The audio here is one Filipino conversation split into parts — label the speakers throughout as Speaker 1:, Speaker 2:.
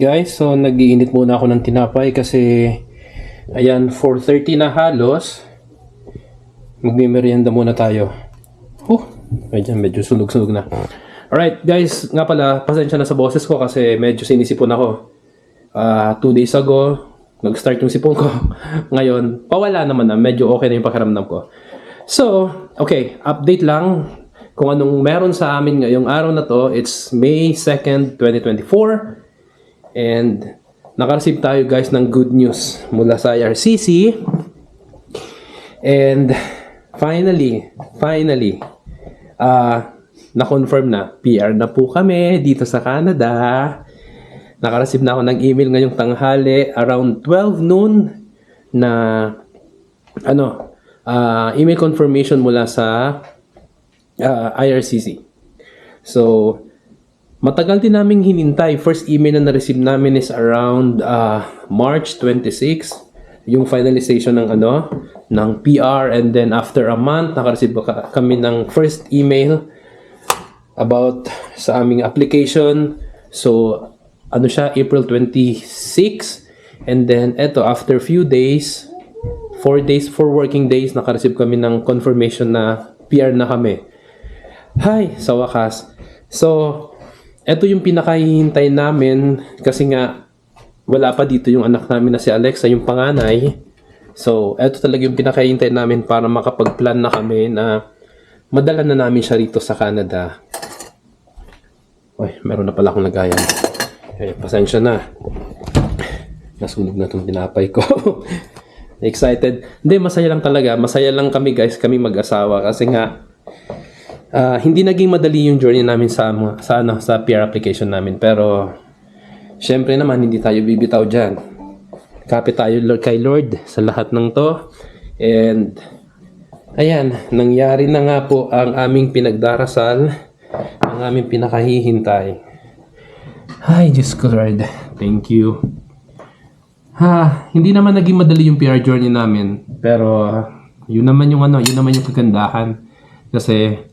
Speaker 1: guys, so nag-iinit muna ako ng tinapay kasi ayan, 4:30 na halos. Magme-merienda muna tayo. Ayan, medyo sunog-sunog na. Alright guys, nga pala, pasensya na sa boses ko kasi medyo sinisipon ako. 2 days ago, nag-start yung sipon ko. Ngayon, pawala naman na, medyo okay na yung pakiramdam ko. So, okay, update lang kung anong meron sa amin ngayong araw na to. It's May 2nd, 2024. And naka-receive tayo guys ng good news mula sa IRCC. And finally, na-confirm na PR na po kami dito sa Canada. Naka-receive na ako ng email ngayong tanghali around 12 noon na email confirmation mula sa IRCC. So, matagal din naming hinintay. First email na na-receive namin is around March 26. Yung finalization ng PR, and then after a month, naka-receive kami ng first email about sa aming application. So, April 26. And then, after few days, 4 working days, naka-receive kami ng confirmation na PR na kami. Hi, sa wakas. So, ito yung pinakahihintay namin kasi nga wala pa dito yung anak namin na si Alexa, yung panganay. So, ito talaga yung pinakahihintay namin para makapag-plan na kami na madala na namin siya rito sa Canada. Uy, meron na pala akong lagayan. Pasensya na. Nasunog na itong tinapay ko. Excited. Hindi, masaya lang talaga. Masaya lang kami guys, kami mag-asawa kasi nga hindi naging madali yung journey namin sa PR application namin. Pero, syempre naman, hindi tayo bibitaw dyan. Kapit tayo kay Lord sa lahat ng to. And, ayan, nangyari na nga po ang aming pinagdarasal, ang aming pinakahihintay. Ay, Diyos ko Lord, thank you. Hindi naman naging madali yung PR journey namin. Pero, yun naman yung kagandahan. Kasi,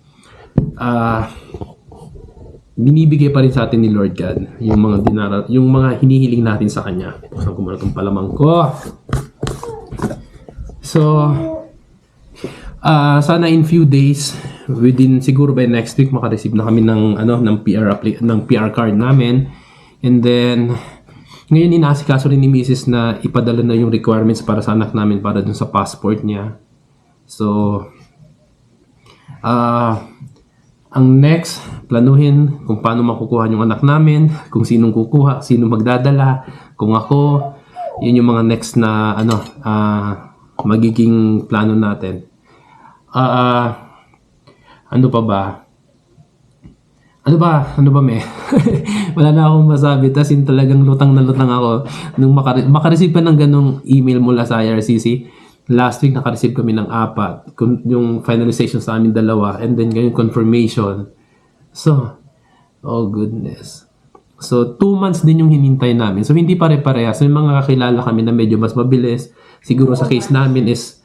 Speaker 1: binibigay pa rin sa atin ni Lord God yung mga hinihiling natin sa Kanya. Buksan ko muna itong palamang ko. So, sana in few days, within siguro by next week, makareceive na kami ng PR card namin. And then, ngayon inaasikaso rin ni Mrs. na ipadala na yung requirements para sa anak namin para dun sa passport niya. So, ang next, planuhin kung paano makukuha yung anak namin, kung sinong kukuha, sinong magdadala, kung ako, yun yung mga next na magiging plano natin. Ano ba me? Wala na akong masabi, tas yun talagang lutang na lutang ako nung makareceive pa ng ganong email mula sa IRCC. Last week, naka-receive kami ng 4. Yung finalization sa amin 2. And then, yung confirmation. So, oh goodness. So, 2 months din yung hinintay namin. So, hindi pare-parehas. May mga kakilala kami na medyo mas mabilis. Siguro sa case namin is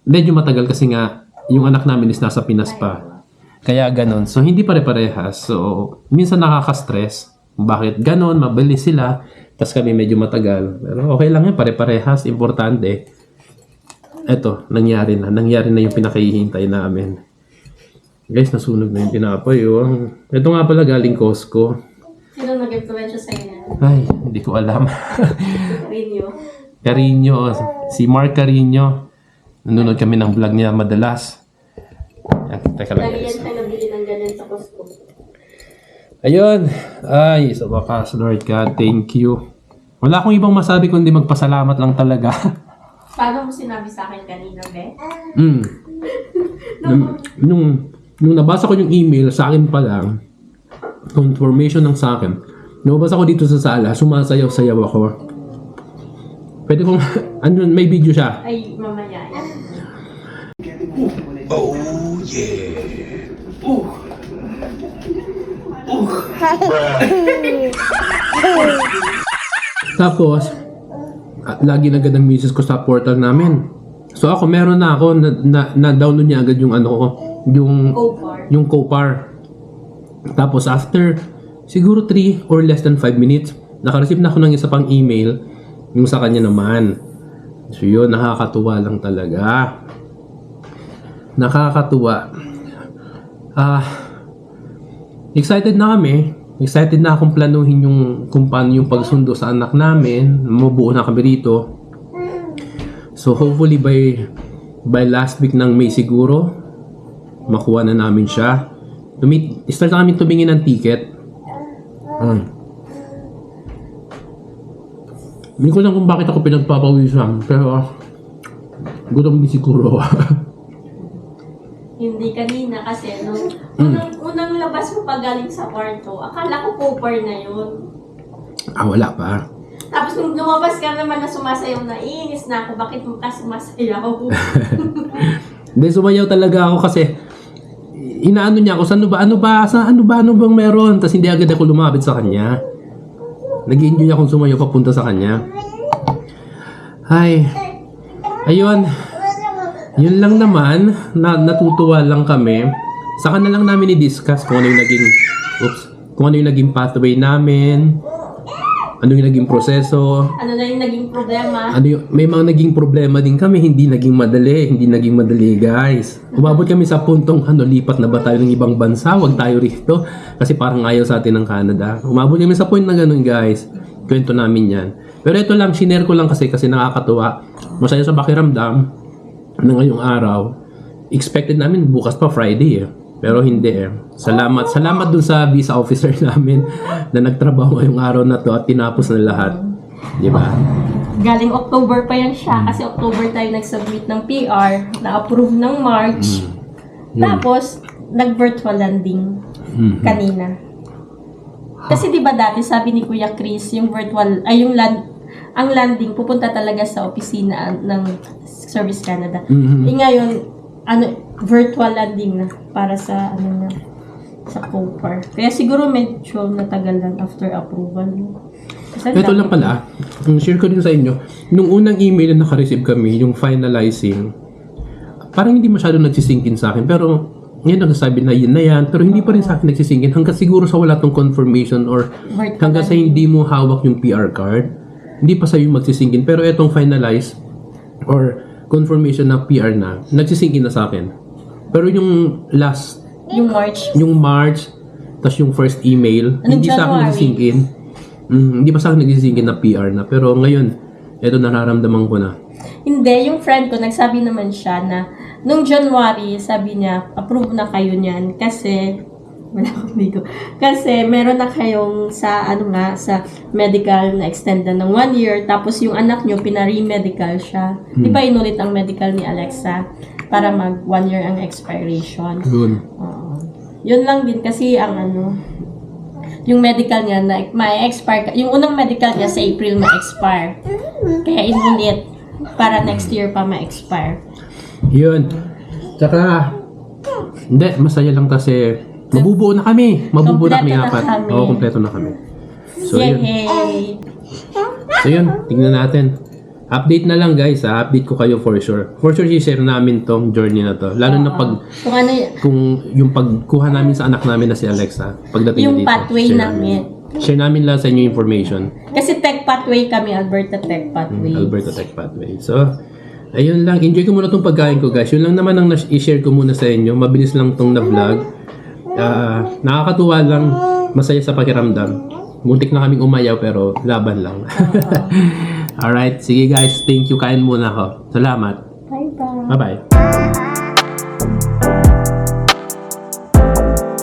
Speaker 1: medyo matagal kasi nga yung anak namin is nasa Pinas pa. Kaya ganon. So, hindi pare-parehas. So, minsan nakaka-stress. Bakit ganon? Mabilis sila. Tapos kami medyo matagal. Pero okay lang yan. Pare-parehas. Importante. Eto, nangyari na yung pinakahihintay namin. Guys, nasunog na yung tinapay. Ito nga pala galing Costco.
Speaker 2: Sino nag-influensya sa'yo yan?
Speaker 1: Ay, hindi ko alam. Carino. Si Mark Carino. Nanonood kami ng vlog niya madalas. Teka lang guys.
Speaker 2: Lagi yan tayo nabili ng ganyan sa Costco.
Speaker 1: Ayun. Ay, sa wakas, Lord God, thank you. Wala akong ibang masabi kundi magpasalamat lang talaga.
Speaker 2: Paano mo sinabi sa akin kanina, Be?
Speaker 1: Nung nabasa ko yung email, sa akin pa lang, confirmation ng sa akin, nabasa ko dito sa sala, sumasayaw-sayaw ako. Pwede kong, may video siya.
Speaker 2: Ay, mamaya yan.
Speaker 1: Oh, yeah. Tapos, lagi na agad ang misis ko sa portal namin. So ako, meron na ako na download niya agad yung yung Copar. Tapos after siguro 3 or less than 5 minutes, naka-receive na ako ng isa pang email, yung sa kanya naman. So yun, nakakatuwa lang talaga. Nakakatuwa. Excited na kami. Excited na akong planuhin yung kung paano yung pagsundo sa anak namin. Mabuo na kami rito. So hopefully by last week ng May siguro, makuha na namin siya. Start na kami tumingin ng ticket. Hindi ko lang kung bakit ako pinagpapawisan, pero gutom din siguro.
Speaker 2: Hindi kanina kasi nung unang labas mo pa galing sa kwarto, akala ko Cooper na yun.
Speaker 1: Wala pa.
Speaker 2: Tapos nung lumabas ka naman na sumasayaw na, inis na ako, bakit mo ka sumasayaw?
Speaker 1: Hindi, sumayaw talaga ako kasi inaano niya ako, ano bang meron? Tapos hindi agad ako lumapit sa kanya. Nag-enjoy akong sumayaw papunta sa kanya. Ayun. Yun lang naman, natutuwa lang kami. Saka na lang namin i-discuss kung ano yung naging pathway namin, ano yung naging proseso,
Speaker 2: Ano na yung naging problema?
Speaker 1: may mga naging problema din kami, hindi naging madali guys. Umabot kami sa puntong lipat na ba tayo ng ibang bansa, wag tayo rito kasi parang ayaw sa atin ng Canada. Umabot kami sa point na ganun guys. Kwento namin yan. Pero ito lang, shinare ko lang kasi nakakatuwa. Masaya sa pakiramdam na ngayong araw. Expected namin bukas pa Friday pero hindi Salamat dun sa visa officer namin na nagtrabaho ngayong araw na to at tinapos na lahat. Di ba?
Speaker 2: Galing October pa yan siya kasi October tayo nag-submit ng PR, na-approve ng March. Tapos, nag-virtual landing kanina. Kasi di ba dati sabi ni Kuya Chris, yung ang landing pupunta talaga sa opisina ng Service Canada. Ngayon, virtual landing na para sa sa Cooper. Kaya siguro medyo natagal lang after approval.
Speaker 1: Ito lang pala, share ko din sa inyo, nung unang email na naka-receive kami, yung finalizing, parang hindi masyado nagsisingkin sa akin, pero ngayon nagsasabi na yun na yan, pero hindi pa rin sa akin nagsisingkin hanggang siguro sa wala tong confirmation or hanggang sa hindi mo hawak yung PR card, hindi pa sa'yo magsisingkin. Pero etong finalize or confirmation na PR na, nagsisingkin na sa akin. Pero yung last, yung March, tas yung first email, hindi sa akin nagsisingkin. Hindi pa sa akin nagsisingkin na PR na. Pero ngayon, eto nararamdaman ko na.
Speaker 2: Hindi, yung friend ko, nagsabi naman siya na nung January, sabi niya, approve na kayo niyan kasi kasi meron na kayong sa sa medical na extend na ng 1 year, tapos yung anak niyo pina-re-medical siya. Di ba inulit ang medical ni Alexa para mag 1 year ang expiration?
Speaker 1: Yun.
Speaker 2: Yun lang din kasi ang yung medical niya na ma-expire, yung unang medical niya sa April ma-expire. Kaya inulit para next year pa ma-expire.
Speaker 1: Yun. Tsaka, hindi, masaya lang kasi mabubuo na kami. Mabubuo na kami apat. Oo, kompleto na kami. So, yun. So, yun. Tingnan natin. Update na lang guys, update ko kayo for sure. For sure, i-share namin tong journey na to. Lalo na kung yung pagkuha namin sa anak namin na si Alexa. Pagdating
Speaker 2: yung
Speaker 1: dito.
Speaker 2: pathway namin.
Speaker 1: Share namin lang sa inyo information.
Speaker 2: Kasi Tech Pathway kami, Alberta Tech Pathway.
Speaker 1: Alberta Tech Pathway. So, ayun lang. Enjoy ko muna tong pagkain ko guys. Yun lang naman ang i-share ko muna sa inyo. Mabilis lang tong na-vlog. Nakakatuwa lang. Masaya sa pakiramdam. Muntik na kaming umayaw pero laban lang. Alright. Sige guys. Thank you. Kain muna ako. Salamat.
Speaker 2: Bye-bye.
Speaker 1: Bye-bye.